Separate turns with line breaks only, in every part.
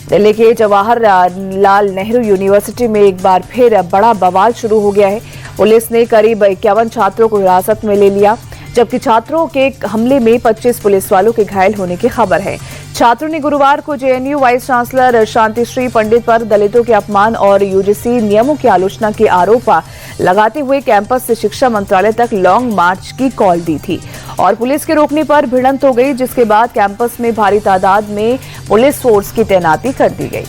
दिल्ली के जवाहरलाल नेहरू यूनिवर्सिटी में एक बार फिर बड़ा बवाल शुरू हो गया है। पुलिस ने करीब 51 छात्रों को हिरासत में ले लिया, जबकि छात्रों के हमले में 25 पुलिस वालों के घायल होने की खबर है। छात्रों ने गुरुवार को जेएनयू वाइस चांसलर शांतिश्री पंडित पर दलितों के अपमान और यूजीसी नियमों की आलोचना के आरोप लगाते हुए कैंपस से शिक्षा मंत्रालय तक लॉन्ग मार्च की कॉल दी थी और पुलिस के रोकने पर भिड़ंत हो गई, जिसके बाद कैंपस में भारी तादाद में पुलिस फोर्स की तैनाती कर दी गई।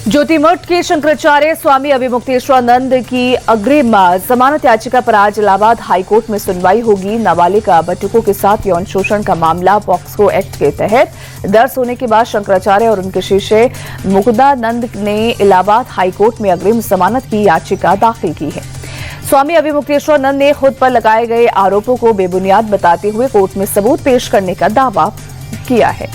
ज्योतिमठ के शंकराचार्य स्वामी अभिमुक्तेश्वरानंद की अग्रिम जमानत याचिका पर आज इलाहाबाद हाईकोर्ट में सुनवाई होगी। नाबालिग बच्चों के साथ यौन शोषण का मामला पॉक्सो एक्ट के तहत दर्ज होने के बाद शंकराचार्य और उनके शिष्य मुकुंदानंद ने इलाहाबाद हाईकोर्ट में अग्रिम जमानत की याचिका दाखिल की है। स्वामी अभिमुक्तेश्वरानंद ने खुद पर लगाए गए आरोपों को बेबुनियाद बताते हुए कोर्ट में सबूत पेश करने का दावा किया है।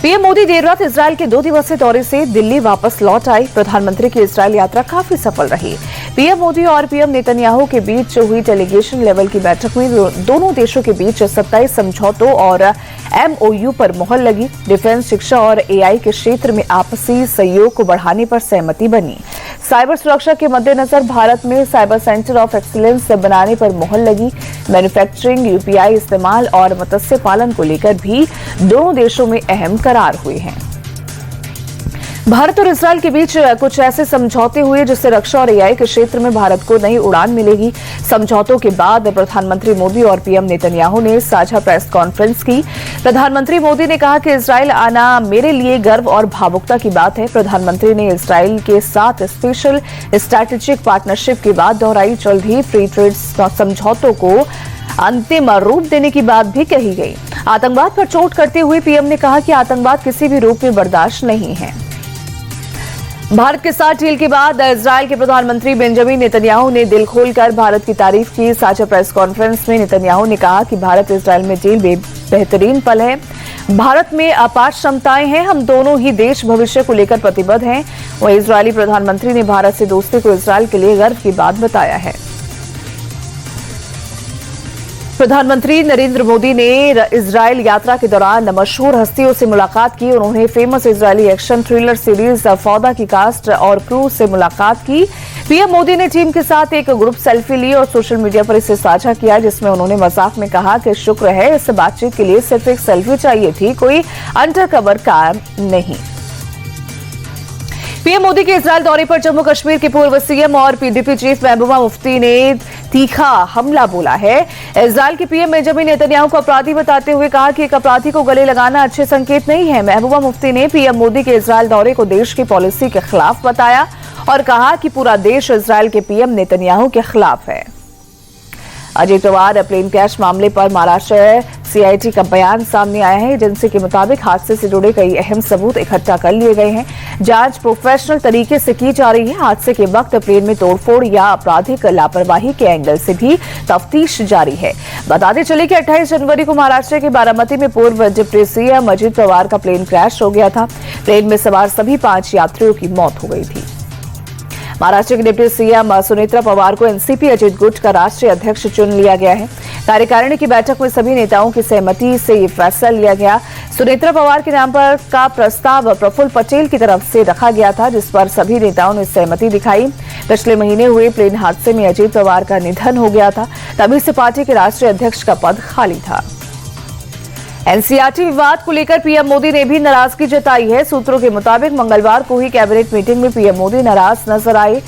पीएम मोदी देर रात इजरायल के 2 दिवसीय दौरे से दिल्ली वापस लौट आए। प्रधानमंत्री की इजरायल यात्रा काफी सफल रही। पीएम मोदी और पीएम नेतन्याहू के बीच हुई डेलीगेशन लेवल की बैठक में दोनों देशों के बीच 27 समझौतों और एमओयू पर मुहर लगी। डिफेंस, शिक्षा और एआई के क्षेत्र में आपसी सहयोग को बढ़ाने पर सहमति बनी। साइबर सुरक्षा के मद्देनजर भारत में साइबर सेंटर ऑफ एक्सीलेंस बनाने पर मुहर लगी। मैन्युफैक्चरिंग, यूपीआई इस्तेमाल और मत्स्य पालन को लेकर भी दोनों देशों में अहम करार हुए हैं। भारत और इजरायल के बीच कुछ ऐसे समझौते हुए जिससे रक्षा और एआई के क्षेत्र में भारत को नई उड़ान मिलेगी। समझौतों के बाद प्रधानमंत्री मोदी और पीएम नेतन्याहू ने साझा प्रेस कॉन्फ्रेंस की। प्रधानमंत्री मोदी ने कहा कि इजरायल आना मेरे लिए गर्व और भावुकता की बात है। प्रधानमंत्री ने इजरायल के साथ स्पेशल स्ट्रैटेजिक पार्टनरशिप की बात दोहराई। जल्द ही फ्री ट्रेड समझौतों को अंतिम रूप देने की बात भी कही गई। आतंकवाद पर चोट करते हुए पीएम ने कहा कि आतंकवाद किसी भी रूप में बर्दाश्त नहीं है। भारत के साथ डील के बाद इजरायल के प्रधानमंत्री बेंजामिन नेतन्याहू ने दिल खोलकर भारत की तारीफ की। साझा प्रेस कॉन्फ्रेंस में नेतन्याहू ने कहा कि भारत इजरायल में डील बेहतरीन पल है। भारत में अपार क्षमताएं हैं। हम दोनों ही देश भविष्य को लेकर प्रतिबद्ध हैं। वहीं इजरायली प्रधानमंत्री ने भारत से दोस्ती को इजरायल के लिए गर्व की बात बताया है। प्रधानमंत्री नरेंद्र मोदी ने इजरायल यात्रा के दौरान मशहूर हस्तियों से मुलाकात की। उन्होंने famous Israeli action thriller series फौदा की कास्ट और क्रू से मुलाकात की। पीएम मोदी ने टीम के साथ एक ग्रुप सेल्फी ली और सोशल मीडिया पर इसे साझा किया, जिसमें उन्होंने मजाक में कहा कि शुक्र है इस बातचीत के लिए सिर्फ एक सेल्फी चाहिए थी, कोई अंडरकवर काम नहीं। पीएम मोदी के इजरायल दौरे पर जम्मू कश्मीर के पूर्व सीएम और पीडीपी चीफ महबूबा मुफ्ती ने तीखा हमला बोला है। इजरायल के पीएम बेंजामिन नेतन्याहू को अपराधी बताते हुए कहा कि एक अपराधी को गले लगाना अच्छे संकेत नहीं है। महबूबा मुफ्ती ने पीएम मोदी के इजरायल दौरे को देश की पॉलिसी के खिलाफ बताया और कहा कि पूरा देश इजरायल के पीएम नेतन्याहू के खिलाफ है। अजीत पवार प्लेन क्रैश मामले पर महाराष्ट्र सीआईटी का बयान सामने आया है, एजेंसी के मुताबिक हादसे से जुड़े कई अहम सबूत इकट्ठा कर लिए गए हैं। जांच प्रोफेशनल तरीके से की जा रही है। हादसे के वक्त प्लेन में तोड़फोड़ या आपराधिक लापरवाही के एंगल से भी तफ्तीश जारी है। बताते चले कि 28 जनवरी को महाराष्ट्र के बारामती में पूर्व डिप्टी सीएम अजीत पवार का प्लेन क्रैश हो गया था। प्लेन में सवार सभी 5 यात्रियों की मौत हो गई थी। महाराष्ट्र के डिप्टी सीएम सुनेत्रा पवार को एनसीपी अजित गुट का राष्ट्रीय अध्यक्ष चुन लिया गया है। कार्यकारिणी की बैठक में सभी नेताओं की सहमति से ये फैसला लिया गया। सुनेत्रा पवार के नाम पर का प्रस्ताव प्रफुल्ल पटेल की तरफ से रखा गया था, जिस पर सभी नेताओं ने सहमति दिखाई। पिछले महीने हुए प्लेन हादसे में अजित पवार का निधन हो गया था, तभी से पार्टी के राष्ट्रीय अध्यक्ष का पद खाली था। एनसीईआरटी विवाद को लेकर पीएम मोदी ने भी नाराजगी जताई है। सूत्रों के मुताबिक मंगलवार को हुई कैबिनेट मीटिंग में पीएम मोदी नाराज नजर आए।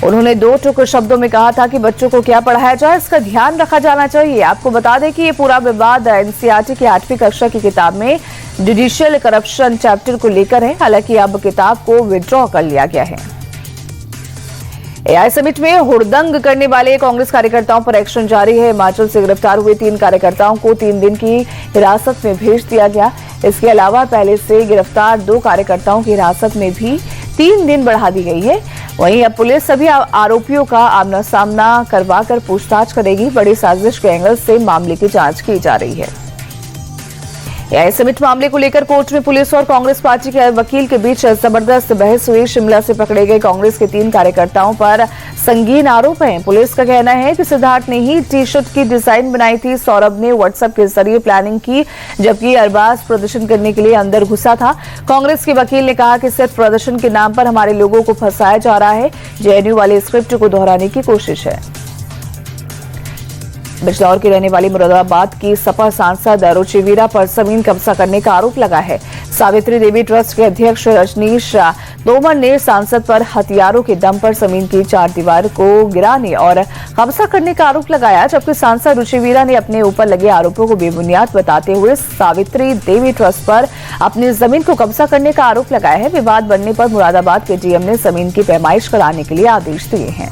उन्होंने 2 टुक शब्दों में कहा था कि बच्चों को क्या पढ़ाया जाए इसका ध्यान रखा जाना चाहिए। आपको बता दें कि ये पूरा विवाद एनसीईआरटी की 8वीं कक्षा की किताब में जुडिशियल करप्शन चैप्टर को लेकर है। हालांकि अब किताब को विड्रॉ कर लिया गया है। एआई समिट में हुड़दंग करने वाले कांग्रेस कार्यकर्ताओं पर एक्शन जारी है। हिमाचल से गिरफ्तार हुए 3 कार्यकर्ताओं को 3 दिन की हिरासत में भेज दिया गया। इसके अलावा पहले से गिरफ्तार 2 कार्यकर्ताओं की हिरासत में भी 3 दिन बढ़ा दी गई है। वहीं अब पुलिस सभी आरोपियों का आमना सामना करवाकर पूछताछ करेगी। बड़ी साजिश के एंगल से मामले की जांच की जा रही है। एआई समिट मामले को लेकर कोर्ट में पुलिस और कांग्रेस पार्टी के वकील के बीच जबरदस्त बहस हुई। शिमला से पकड़े गए कांग्रेस के 3 कार्यकर्ताओं पर संगीन आरोप हैं। पुलिस का कहना है कि सिद्धार्थ ने ही टी शर्ट की डिजाइन बनाई थी। सौरभ ने व्हाट्सएप के जरिए प्लानिंग की, जबकि अरबाज प्रदर्शन करने के लिए अंदर घुसा था। कांग्रेस के वकील ने कहा कि सिर्फ प्रदर्शन के नाम पर हमारे लोगों को फंसाया जा रहा है। जेएनयू वाले स्क्रिप्ट को दोहराने की कोशिश है। बिजनौर की रहने वाली मुरादाबाद की सपा सांसद रुचि वीरा पर जमीन कब्जा करने का आरोप लगा है। सावित्री देवी ट्रस्ट के अध्यक्ष रजनीश तोमर ने सांसद पर हथियारों के दम पर जमीन की 4 दीवार को गिराने और कब्जा करने का आरोप लगाया, जबकि सांसद रुचि वीरा ने अपने ऊपर लगे आरोपों को बेबुनियाद बताते हुए सावित्री देवी ट्रस्ट पर अपनी जमीन को कब्जा करने का आरोप लगाया है। विवाद बढ़ने पर मुरादाबाद के डीएम ने जमीन की पैमाइश कराने के लिए आदेश दिए हैं।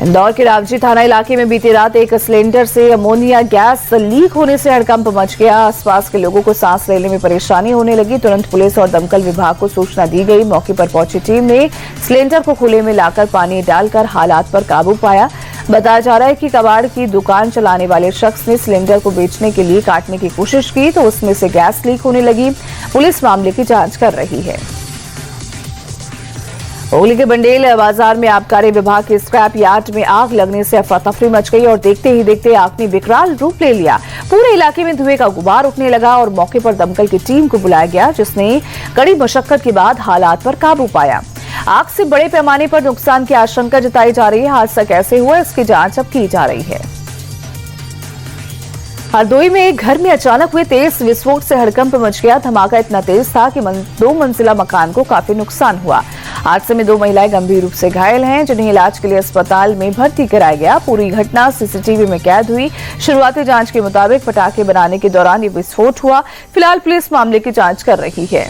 इंदौर के रावजी थाना इलाके में बीती रात एक सिलेंडर से अमोनिया गैस लीक होने से हड़कंप मच गया। आसपास के लोगों को सांस लेने में परेशानी होने लगी। तुरंत पुलिस और दमकल विभाग को सूचना दी गई। मौके पर पहुंची टीम ने सिलेंडर को खुले में लाकर पानी डालकर हालात पर काबू पाया। बताया जा रहा है कि कबाड़ की दुकान चलाने वाले शख्स ने सिलेंडर को बेचने के लिए काटने की कोशिश की तो उसमें से गैस लीक होने लगी। पुलिस मामले की जांच कर रही है। हुगली के बंडेल बाजार में आबकारी विभाग के स्क्रैप यार्ड में आग लगने से अफरा तफरी मच गई और देखते ही देखते आग ने विकराल रूप ले लिया। पूरे इलाके में धुएं का गुबार उठने लगा और मौके पर दमकल की टीम को बुलाया गया, जिसने कड़ी मशक्कत के बाद हालात पर काबू पाया। आग से बड़े पैमाने पर नुकसान की आशंका जताई जा रही है। हादसा कैसे हुआ, इसकी जांच अब की जा रही है। हरदोई में एक घर में अचानक हुए तेज विस्फोट से हड़कंप मच गया। धमाका इतना तेज था कि 2 मंजिला मकान को काफी नुकसान हुआ। हादसे में 2 महिलाएं गंभीर रूप से घायल हैं, जिन्हें इलाज के लिए अस्पताल में भर्ती कराया गया। पूरी घटना सीसीटीवी में कैद हुई। शुरुआती जांच के मुताबिक पटाखे बनाने के दौरान ये विस्फोट हुआ। फिलहाल पुलिस मामले की जांच कर रही है।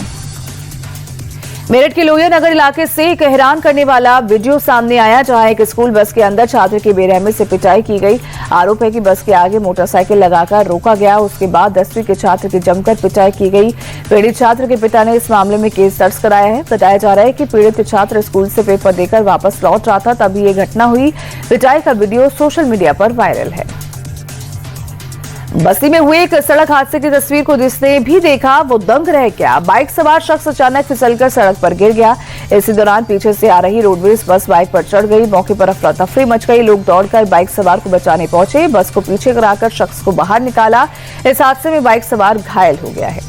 मेरठ के लोहिया नगर इलाके से एक हैरान करने वाला वीडियो सामने आया, जहां एक स्कूल बस के अंदर छात्र की बेरहमी से पिटाई की गई। आरोप है कि बस के आगे मोटरसाइकिल लगाकर रोका गया। उसके बाद 10वीं के छात्र की जमकर पिटाई की गई। पीड़ित छात्र के पिता ने इस मामले में केस दर्ज कराया है। बताया जा रहा है कि पीड़ित छात्र स्कूल से पेपर देकर वापस लौट रहा था, तभी ये घटना हुई। पिटाई का वीडियो सोशल मीडिया पर वायरल है। बस्ती में हुए एक सड़क हादसे की तस्वीर को जिसने भी देखा वो दंग रह गया। बाइक सवार शख्स अचानक फिसलकर सड़क पर गिर गया। इसी दौरान पीछे से आ रही रोडवेज बस बाइक पर चढ़ गई। मौके पर अफरा तफरी मच गई। लोग दौड़कर बाइक सवार को बचाने पहुंचे। बस को पीछे कराकर शख्स को बाहर निकाला। इस हादसे में बाइक सवार घायल हो गया है।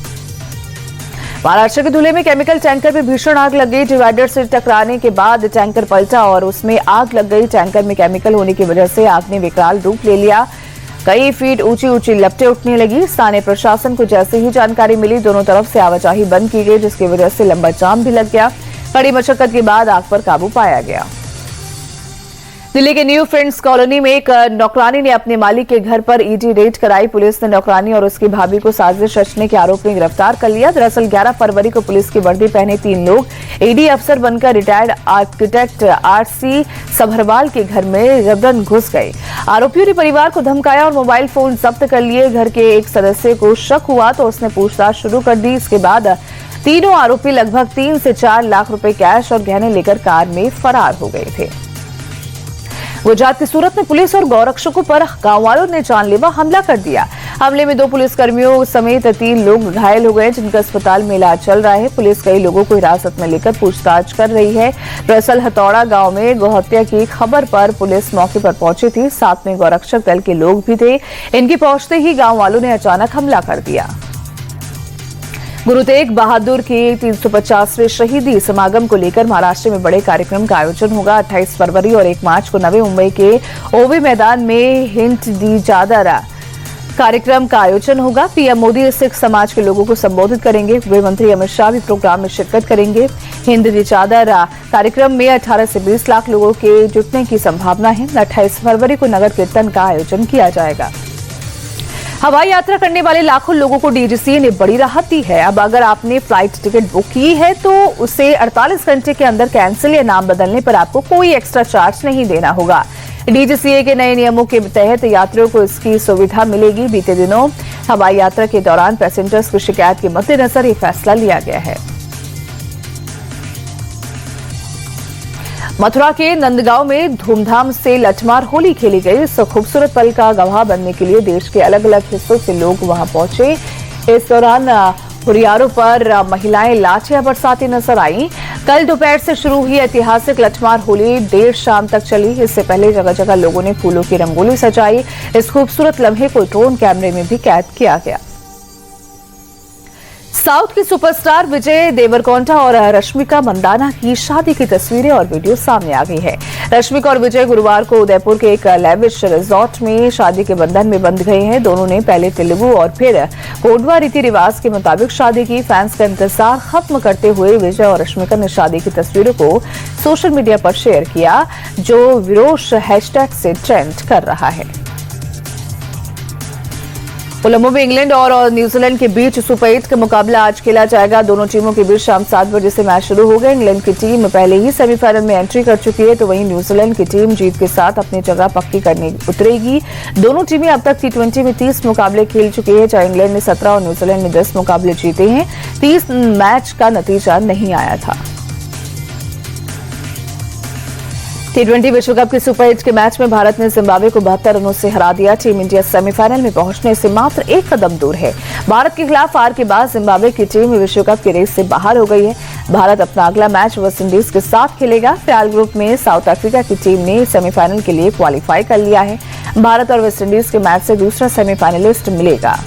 महाराष्ट्र के धुले में केमिकल टैंकर में भीषण आग लग गई। डिवाइडर से टकराने के बाद टैंकर पलटा और उसमें आग लग गई। टैंकर में केमिकल होने की वजह से आग ने विकराल रूप ले लिया। कई फीट ऊंची ऊंची लपटें उठने लगी। स्थानीय प्रशासन को जैसे ही जानकारी मिली, दोनों तरफ से आवाजाही बंद की गई, जिसकी वजह से लंबा जाम भी लग गया। कड़ी मशक्कत के बाद आग पर काबू पाया गया। दिल्ली के न्यू फ्रेंड्स कॉलोनी में एक नौकरानी ने अपने मालिक के घर पर ईडी रेड कराई। पुलिस ने नौकरानी और उसकी भाभी को साजिश रचने के आरोप में गिरफ्तार कर लिया। दरअसल 11 फरवरी को पुलिस की वर्दी पहने 3 लोग ईडी अफसर बनकर रिटायर्ड आर्किटेक्ट आरसी सभरवाल के घर में जबरन घुस गए। आरोपियों ने परिवार को धमकाया और मोबाइल फोन जब्त कर लिए। घर के एक सदस्य को शक हुआ तो उसने पूछताछ शुरू कर दी। इसके बाद तीनों आरोपी लगभग 3 से 4 लाख रुपए कैश और गहने लेकर कार में फरार हो गए थे। गुजरात की सूरत में पुलिस और गौरक्षकों पर गांव वालों ने जानलेवा हमला कर दिया। हमले में 2 पुलिसकर्मियों समेत 3 लोग घायल हो गए, जिनका अस्पताल में इलाज चल रहा है। पुलिस कई लोगों को हिरासत में लेकर पूछताछ कर रही है। दरअसल हथौड़ा गांव में गौहत्या की खबर पर पुलिस मौके पर पहुंची थी। साथ में गौरक्षक दल के लोग भी थे। इनके पहुंचते ही गांव वालों ने अचानक हमला कर दिया। गुरु तेग बहादुर के 350वें शहीदी समागम को लेकर महाराष्ट्र में बड़े कार्यक्रम का आयोजन होगा। 28 फरवरी और 1 मार्च को नवी मुंबई के ओवे मैदान में हिंद दी चादर कार्यक्रम का आयोजन होगा। पीएम मोदी सिख समाज के लोगों को संबोधित करेंगे। गृह मंत्री अमित शाह भी प्रोग्राम में शिरकत करेंगे। हिंद दी चादर कार्यक्रम में 18 से 20 लाख लोगों के जुटने की संभावना है। 28 फरवरी को नगर कीर्तन का आयोजन किया जाएगा। हवाई यात्रा करने वाले लाखों लोगों को डीजीसीए ने बड़ी राहत दी है। अब अगर आपने फ्लाइट टिकट बुक की है तो उसे 48 घंटे के अंदर कैंसिल या नाम बदलने पर आपको कोई एक्स्ट्रा चार्ज नहीं देना होगा। डीजीसीए के नए नियमों के तहत यात्रियों को इसकी सुविधा मिलेगी। बीते दिनों हवाई यात्रा के दौरान पैसेंजर्स की शिकायत के मद्देनजर ये फैसला लिया गया है। मथुरा के नंदगांव में धूमधाम से लठमार होली खेली गई। इस खूबसूरत पल का गवाह बनने के लिए देश के अलग अलग हिस्सों से लोग वहां पहुंचे। इस दौरान हुरियारों पर महिलाएं लाठियां बरसाती नजर आईं। कल दोपहर से शुरू हुई ऐतिहासिक लठमार होली देर शाम तक चली। इससे पहले जगह जगह लोगों ने फूलों की रंगोली सजाई। इस खूबसूरत लम्हे को ड्रोन कैमरे में भी कैद किया गया। साउथ की सुपरस्टार विजय देवरकोंडा और रश्मिका मंदाना की शादी की तस्वीरें और वीडियो सामने आ गई है। रश्मिका और विजय गुरुवार को उदयपुर के एक लेविश रिजॉर्ट में शादी के बंधन में बंध गए हैं। दोनों ने पहले तेलुगु और फिर कोडवा रीति रिवाज के मुताबिक शादी की। फैंस का इंतजार खत्म करते हुए विजय और रश्मिका ने शादी की तस्वीरों को सोशल मीडिया पर शेयर किया, जो विरोश हैशटैग से ट्रेंड कर रहा है। कोलंबो में इंग्लैंड और न्यूजीलैंड के बीच सुपर 8 का मुकाबला आज खेला जाएगा। दोनों टीमों के बीच शाम 7 बजे से मैच शुरू हो गया। इंग्लैंड की टीम पहले ही सेमीफाइनल में एंट्री कर चुकी है, तो वहीं न्यूजीलैंड की टीम जीत के साथ अपनी जगह पक्की करने उतरेगी। दोनों टीमें अब तक T20 में 30 मुकाबले खेल चुकी है, जहां इंग्लैंड ने 17 और न्यूजीलैंड ने 10 मुकाबले जीते हैं। 30 मैच का नतीजा नहीं आया था। T20 विश्व कप के सुपर 8 के मैच में भारत ने जिम्बाब्वे को 72 रनों से हरा दिया। टीम इंडिया सेमीफाइनल में पहुंचने से मात्र एक कदम दूर है। भारत के खिलाफ हार के बाद जिम्बाब्वे की टीम विश्व कप की रेस से बाहर हो गई है। भारत अपना अगला मैच वेस्टइंडीज के साथ खेलेगा। ट्रायल ग्रुप में साउथ अफ्रीका की टीम ने सेमीफाइनल के लिए क्वालिफाई कर लिया है। भारत और वेस्टइंडीज के मैच से दूसरा सेमीफाइनलिस्ट मिलेगा।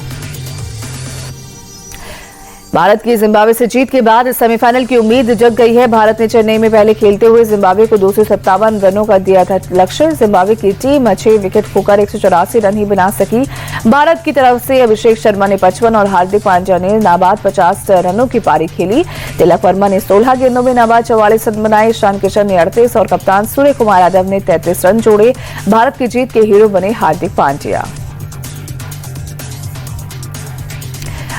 भारत की जिम्बाब्वे से जीत के बाद सेमीफाइनल की उम्मीद जग गई है। भारत ने चेन्नई में पहले खेलते हुए जिम्बाब्वे को 257 रनों का दिया था लक्ष्य। जिम्बाब्वे की टीम 6 विकेट खोकर 184 रन ही बना सकी। भारत की तरफ से अभिषेक शर्मा ने 55 और हार्दिक पांड्या ने नाबाद 50 रनों की पारी खेली। तिलक वर्मा ने 16 गेंदों में नाबाद 44 रन बनाए। ईशान किशन ने 38 और कप्तान सूर्य कुमार यादव ने 33 रन जोड़े। भारत की जीत के हीरो बने हार्दिक पांड्या।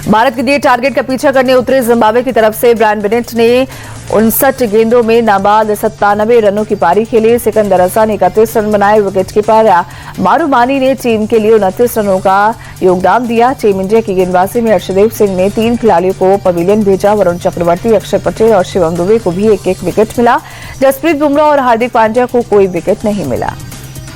भारत के दिए टारगेट का पीछा करने उतरे जिम्बाब्वे की तरफ से ब्रायन बेनेट ने 59 गेंदों में नाबाद 97 रनों की पारी खेली। सिकंदर रजा ने 31 रन बनाए। विकेटकीपर मारू मानी ने टीम के लिए 29 रनों का योगदान दिया। टीम इंडिया की गेंदबाजी में अर्शदीप सिंह ने 3 खिलाड़ियों को पवेलियन भेजा। वरुण चक्रवर्ती, अक्षर पटेल और शिवम दुबे को भी एक-एक विकेट मिला। जसप्रीत बुमराह और हार्दिक पांड्या को कोई विकेट नहीं मिला।